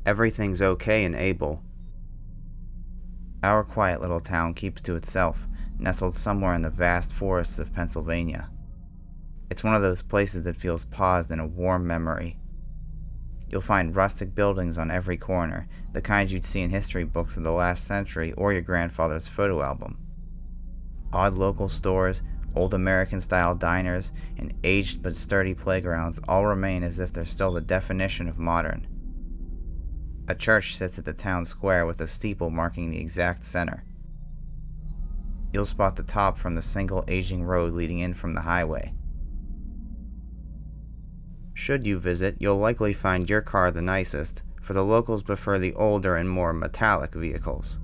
Everything's okay in Abel. Our quiet little town keeps to itself, nestled somewhere in the vast forests of Pennsylvania. It's one of those places that feels paused in a warm memory. You'll find rustic buildings on every corner, the kind you'd see in history books of the last century or your grandfather's photo album. Odd local stores, old American-style diners, and aged but sturdy playgrounds all remain as if they're still the definition of modern. A church sits at the town square with a steeple marking the exact center. You'll spot the top from the single aging road leading in from the highway. Should you visit, you'll likely find your car the nicest, for the locals prefer the older and more metallic vehicles.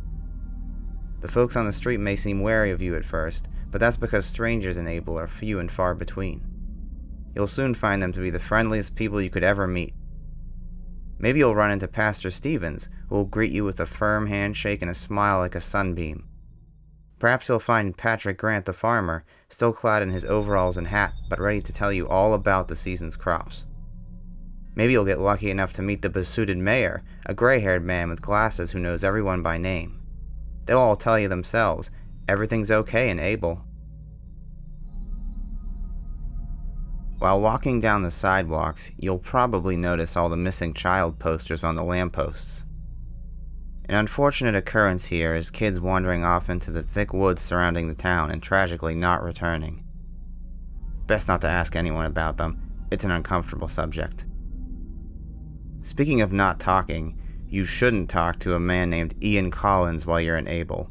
The folks on the street may seem wary of you at first, but that's because strangers in Abel are few and far between. You'll soon find them to be the friendliest people you could ever meet. Maybe you'll run into Pastor Stevens, who will greet you with a firm handshake and a smile like a sunbeam. Perhaps you'll find Patrick Grant the farmer, still clad in his overalls and hat, but ready to tell you all about the season's crops. Maybe you'll get lucky enough to meet the besuited mayor, a gray-haired man with glasses who knows everyone by name. They'll all tell you themselves, everything's okay in Abel. While walking down the sidewalks, you'll probably notice all the missing child posters on the lampposts. An unfortunate occurrence here is kids wandering off into the thick woods surrounding the town and tragically not returning. Best not to ask anyone about them, it's an uncomfortable subject. Speaking of not talking, you shouldn't talk to a man named Ian Collins while you're in Abel.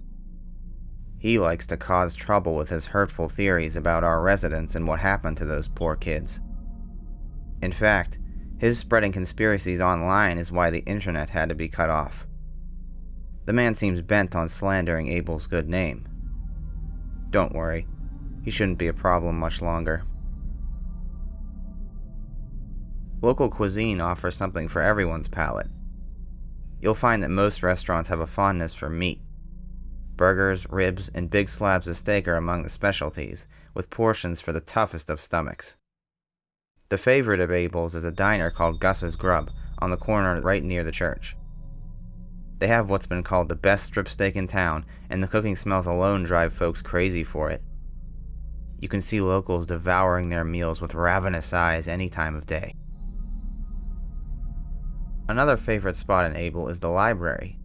He likes to cause trouble with his hurtful theories about our residents and what happened to those poor kids. In fact, his spreading conspiracies online is why the internet had to be cut off. The man seems bent on slandering Abel's good name. Don't worry, he shouldn't be a problem much longer. Local cuisine offers something for everyone's palate. You'll find that most restaurants have a fondness for meat. Burgers, ribs, and big slabs of steak are among the specialties, with portions for the toughest of stomachs. The favorite of Abel's is a diner called Gus's Grub, on the corner right near the church. They have what's been called the best strip steak in town, and the cooking smells alone drive folks crazy for it. You can see locals devouring their meals with ravenous eyes any time of day. Another favorite spot in Abel is the library.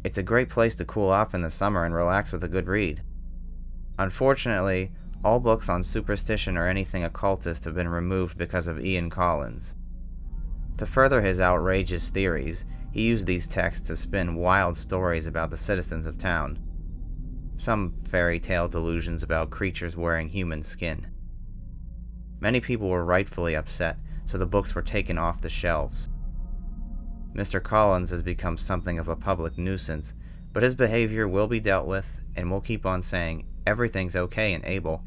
It's a great place to cool off in the summer and relax with a good read. Unfortunately, all books on superstition or anything occultist have been removed because of Ian Collins. To further his outrageous theories, he used these texts to spin wild stories about the citizens of town. Some fairy tale delusions about creatures wearing human skin. Many people were rightfully upset, so the books were taken off the shelves. Mr. Collins has become something of a public nuisance, but his behavior will be dealt with, and we'll keep on saying, everything's okay in Abel.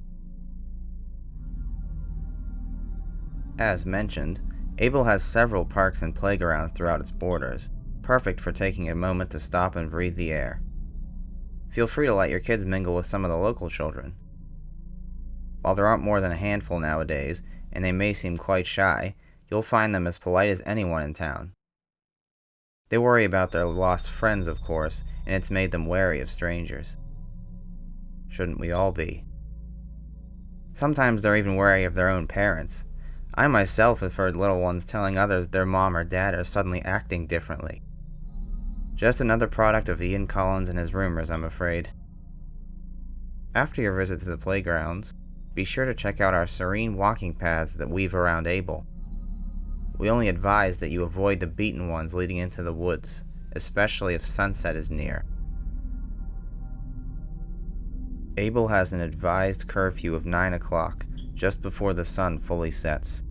As mentioned, Abel has several parks and playgrounds throughout its borders, perfect for taking a moment to stop and breathe the air. Feel free to let your kids mingle with some of the local children. While there aren't more than a handful nowadays, and they may seem quite shy, you'll find them as polite as anyone in town. They worry about their lost friends, of course, and it's made them wary of strangers. Shouldn't we all be? Sometimes they're even wary of their own parents. I myself have heard little ones telling others their mom or dad are suddenly acting differently. Just another product of Ian Collins and his rumors, I'm afraid. After your visit to the playgrounds, be sure to check out our serene walking paths that weave around Abel. We only advise that you avoid the beaten ones leading into the woods, especially if sunset is near. Abel has an advised curfew of 9 o'clock, just before the sun fully sets.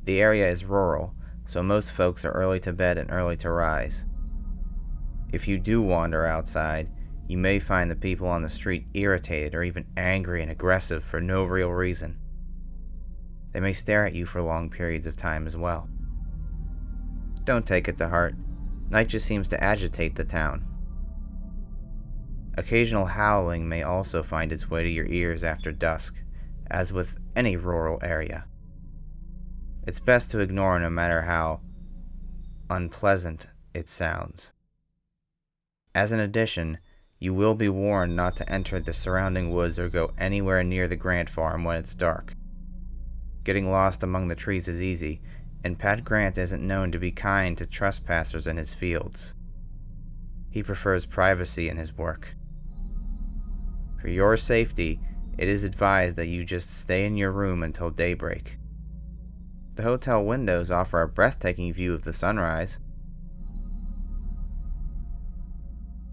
The area is rural, so most folks are early to bed and early to rise. If you do wander outside, you may find the people on the street irritated or even angry and aggressive for no real reason. They may stare at you for long periods of time as well. Don't take it to heart. Night just seems to agitate the town. Occasional howling may also find its way to your ears after dusk, as with any rural area. It's best to ignore no matter how unpleasant it sounds. As an addition, you will be warned not to enter the surrounding woods or go anywhere near the Grant farm when it's dark. Getting lost among the trees is easy, and Pat Grant isn't known to be kind to trespassers in his fields. He prefers privacy in his work. For your safety, it is advised that you just stay in your room until daybreak. The hotel windows offer a breathtaking view of the sunrise.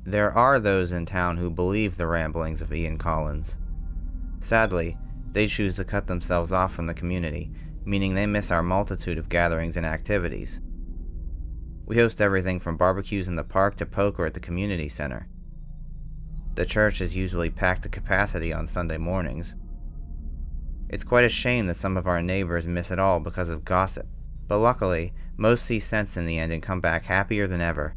There are those in town who believe the ramblings of Ian Collins. Sadly, they choose to cut themselves off from the community, meaning they miss our multitude of gatherings and activities. We host everything from barbecues in the park to poker at the community center. The church is usually packed to capacity on Sunday mornings. It's quite a shame that some of our neighbors miss it all because of gossip, but luckily, most see sense in the end and come back happier than ever.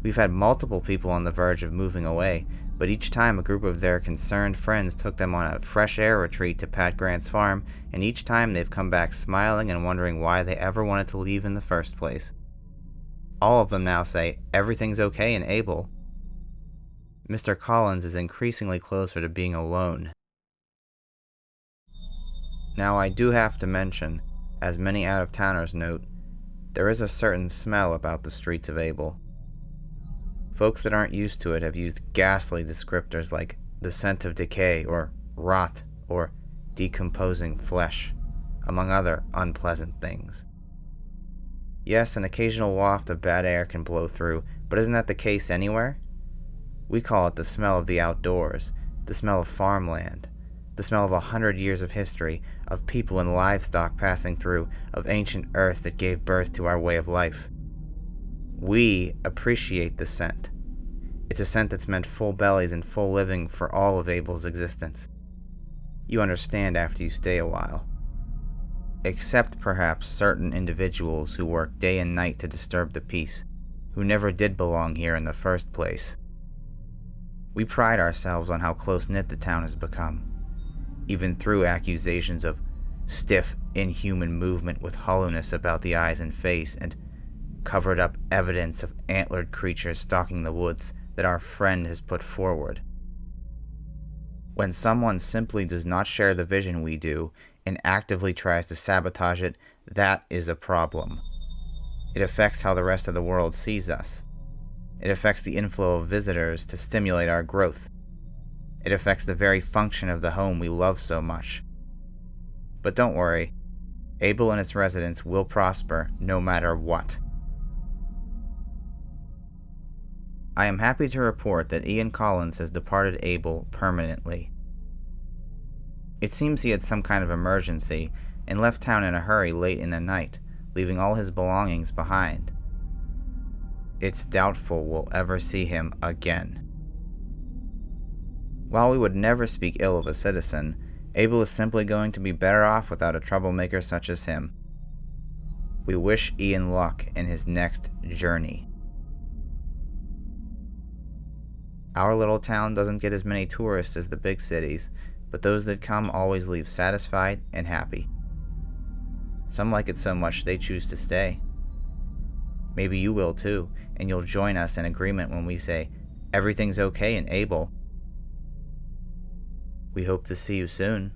We've had multiple people on the verge of moving away, but each time a group of their concerned friends took them on a fresh air retreat to Pat Grant's farm, and each time they've come back smiling and wondering why they ever wanted to leave in the first place. All of them now say everything's okay in Abel. Mr. Collins is increasingly closer to being alone. Now I do have to mention, as many out-of-towners note, there is a certain smell about the streets of Abel. Folks that aren't used to it have used ghastly descriptors like the scent of decay or rot or decomposing flesh, among other unpleasant things. Yes, an occasional waft of bad air can blow through, but isn't that the case anywhere? We call it the smell of the outdoors, the smell of farmland, the smell of 100 years of history, of people and livestock passing through, of ancient earth that gave birth to our way of life. We appreciate the scent. It's a scent that's meant full bellies and full living for all of Abel's existence. You understand after you stay a while. Except perhaps certain individuals who work day and night to disturb the peace, who never did belong here in the first place. We pride ourselves on how close-knit the town has become, even through accusations of stiff, inhuman movement with hollowness about the eyes and face, and covered-up evidence of antlered creatures stalking the woods that our friend has put forward. When someone simply does not share the vision we do and actively tries to sabotage it, that is a problem. It affects how the rest of the world sees us. It affects the inflow of visitors to stimulate our growth. It affects the very function of the home we love so much. But don't worry, Abel and its residents will prosper no matter what. I am happy to report that Ian Collins has departed Abel permanently. It seems he had some kind of emergency and left town in a hurry late in the night, leaving all his belongings behind. It's doubtful we'll ever see him again. While we would never speak ill of a citizen, Abel is simply going to be better off without a troublemaker such as him. We wish Ian luck in his next journey. Our little town doesn't get as many tourists as the big cities, but those that come always leave satisfied and happy. Some like it so much they choose to stay. Maybe you will too, and you'll join us in agreement when we say, everything's okay in Abel. We hope to see you soon.